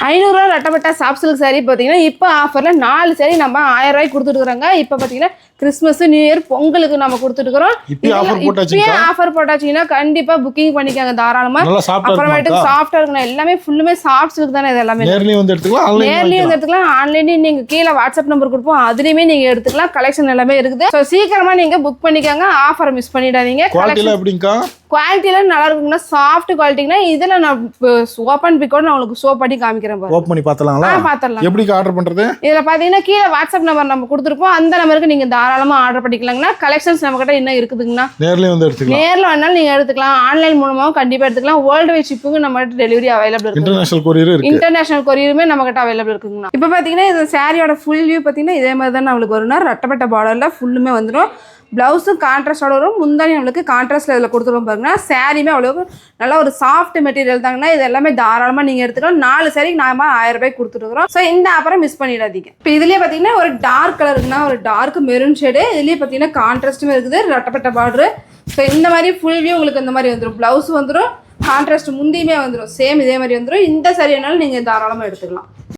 500 ரெட்டப்பட்ட soft silk sorry பார்த்தீங்கன்னா இப்போ ஆஃபரில் 4 சாரி நம்ம 1000 ரூபாய்க்கு கொடுத்துட்டுருக்காங்க. இப்போ பார்த்தீங்கன்னா கிறிஸ்மஸ் நியூ இயர் பொங்கலுக்கு நம்ம கொடுத்துட்டுருக்கோம். இப்பயே ஆஃபர் போட்டாச்சுன்னா கண்டிப்பாக புக்கிங் பண்ணிக்காங்க தாராளமாக. அப்புறமேட்டுக்கு சாஃப்டாக இருக்கணும். எல்லாமே ஃபுல்லுமே சாஃப்ட் சில்க் தானே. இது எல்லாமே நேர்லேயும் வந்து எடுத்துக்கலாம், ஆன்லைன்லேயும் நீங்கள் கீழே வாட்ஸ்அப் நம்பர் கொடுப்போம், அதுலேயுமே நீங்கள் எடுத்துக்கலாம். கலெக்ஷன் எல்லாமே இருக்குது. ஸோ சீக்கிரமாக நீங்கள் புக் பண்ணிக்காங்க. ஆஃபரை மிஸ் பண்ணிடாதீங்க. குவாலிட்டியில் நல்லா இருக்குங்கன்னா சாஃப்ட் குவாலிட்டிங்கன்னா இதில் நான் ஓப்பன் பிக்கோட நான் உங்களுக்கு ஷோ பண்ணி காமிக்கிறேன். ஓப்பன் பண்ணி பார்த்தலாங்களா? பார்த்துடலாம். எப்படி ஆர்டர் பண்ணுறது? இதில் பார்த்தீங்கன்னா கீழே வாட்ஸ்அப் நம்பர் நம்ம கொடுத்துருப்போம். அந்த நம்பருக்கு நீங்கள் தாராளமாக ஆர்டர் பண்ணிக்கலாங்கன்னா கலெக்ஷன்ஸ் நம்மகிட்ட இன்னும் இருக்குதுங்கண்ணா. நேரில் வந்து எடுத்துக்கலாம். நேரில் வேணாலும் நீங்கள் எடுத்துக்கலாம். ஆன்லைன் மூலமாகவும் கண்டிப்பாக எடுத்துக்கலாம். வேர்ல்டு வைட் ஷிப்புக்கு நம்மகிட்ட டெலிவரி அவைலபிள் இருக்கு. இன்டர்நேஷனல் கொரியருமே நம்மகிட்ட அவைலபிள் இருக்குங்கண்ணா. இப்போ பார்த்தீங்கன்னா இது சாரியோட ஃபுல் வியூ பார்த்தீங்கன்னா இதே மாதிரி தான் நம்மளுக்கு வரும்னா ரெட்டப்பட்ட பார்டரில் ஃபுல்லுமே வந்துடும். ப்ளவுஸும் கான்ட்ராஸ்டோட வரும். முந்தானி நம்மளுக்கு கான்ட்ராஸ்ட்டில் இதில் கொடுத்துருவோம் பாருங்கன்னா. சாரியுமே அவ்வளோக்கு நல்லா ஒரு சாஃப்ட் மெட்டீரியல் தாங்கன்னா. இது எல்லாமே தாராளமாக நீங்கள் எடுத்துக்கலாம். 4 சாரிக்கு நாம 1000 ரூபாய்க்கு கொடுத்துருக்குறோம். ஸோ இந்த அப்புறம் மிஸ் பண்ணிடாதீங்க. இப்போ இதுலேயே பார்த்தீங்கன்னா ஒரு டார்க் கலர் இருக்குன்னா ஒரு டார்க் மெரூன் ஷேடு. இதுலேயே பார்த்தீங்கன்னா கான்ட்ராஸ்ட்டுமே இருக்குது, ரெட்டப்பட்ட பார்டரு. ஸோ இந்த மாதிரி ஃபுல் வியூ உங்களுக்கு இந்த மாதிரி வந்துடும். ப்ளவுஸ் வந்துடும், கான்ட்ராஸ்ட் முந்தியுமே வந்துடும், சேம் இதே மாதிரி வந்துடும். இந்த சாரி வேணாலும் நீங்கள் தாராளமாக எடுத்துக்கலாம்.